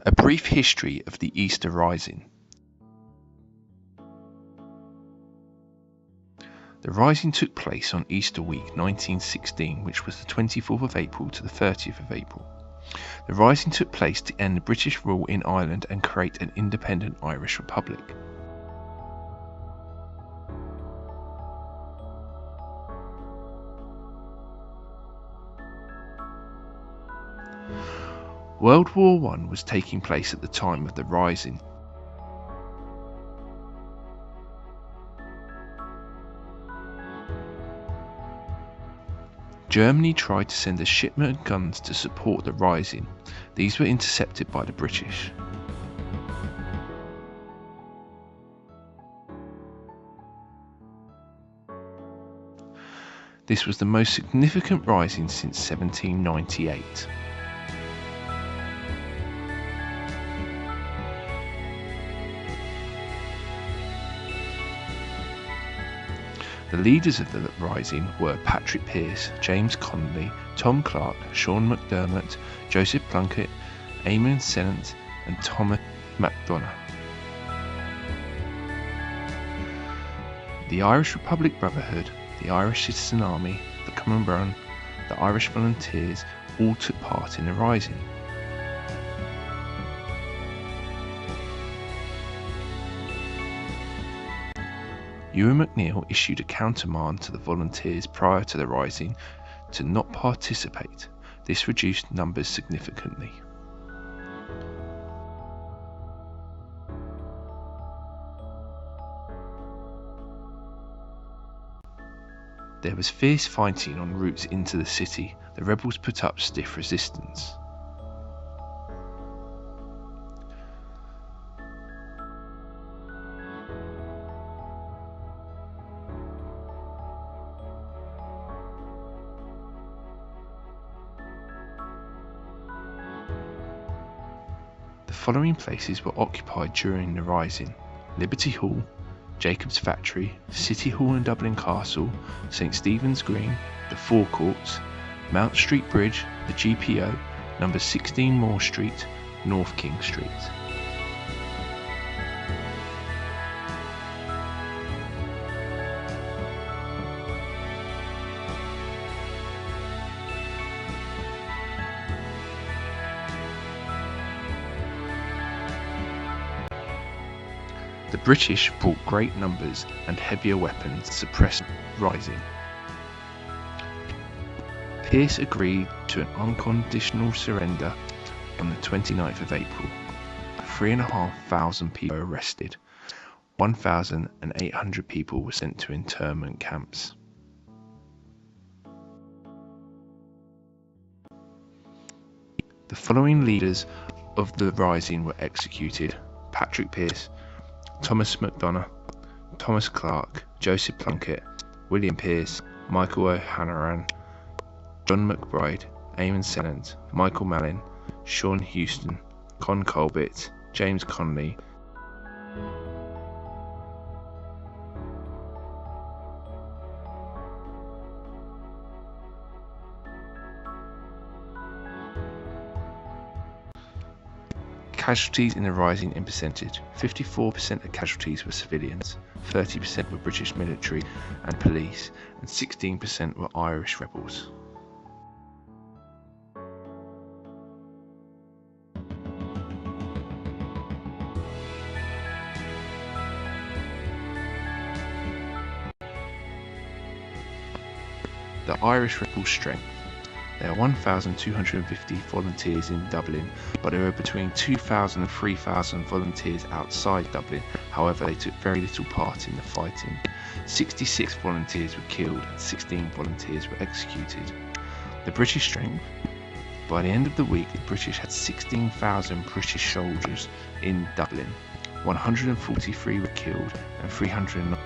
A brief history of the Easter Rising. The Rising took place on Easter week 1916, which was the 24th of April to the 30th of April. The Rising took place to end British rule in Ireland and create an independent Irish Republic. World War I was taking place at the time of the Rising. Germany tried to send a shipment of guns to support the Rising. These were intercepted by the British. This was the most significant rising since 1798. The leaders of the Rising were Patrick Pearse, James Connolly, Tom Clark, Sean McDermott, Joseph Plunkett, Eamon Sennett and Thomas MacDonagh. The Irish Republic Brotherhood, the Irish Citizen Army, the Common Run, the Irish Volunteers all took part in the Rising. Ewan MacNeill issued a countermand to the volunteers prior to the Rising to not participate. This reduced numbers significantly. There was fierce fighting on routes into the city. The rebels put up stiff resistance. The following places were occupied during the Rising: Liberty Hall, Jacob's Factory, City Hall and Dublin Castle, St Stephen's Green, the Forecourts, Mount Street Bridge, the GPO, number 16 Moore Street, North King Street. The British brought great numbers and heavier weapons to suppress Rising. Pearse agreed to an unconditional surrender on the 29th of April. 3,500 people were arrested. 1,800 people were sent to internment camps. The following leaders of the Rising were executed: Patrick Pearse, Thomas MacDonagh, Thomas Clark, Joseph Plunkett, William Pearse, Michael O'Hanrahan, John McBride, Eamon Sennett, Michael Mallin, Sean Houston, Con Colbert, James Connolly, Casualties in the Rising in percentage: 54% of casualties were civilians, 30% were British military and police, and 16% were Irish rebels. The Irish rebels' strength. There are 1,250 volunteers in Dublin, but there are between 2,000 and 3,000 volunteers outside Dublin. However, they took very little part in the fighting. 66 volunteers were killed and 16 volunteers were executed. The British strength. By the end of the week, the British had 16,000 British soldiers in Dublin. 143 were killed and 309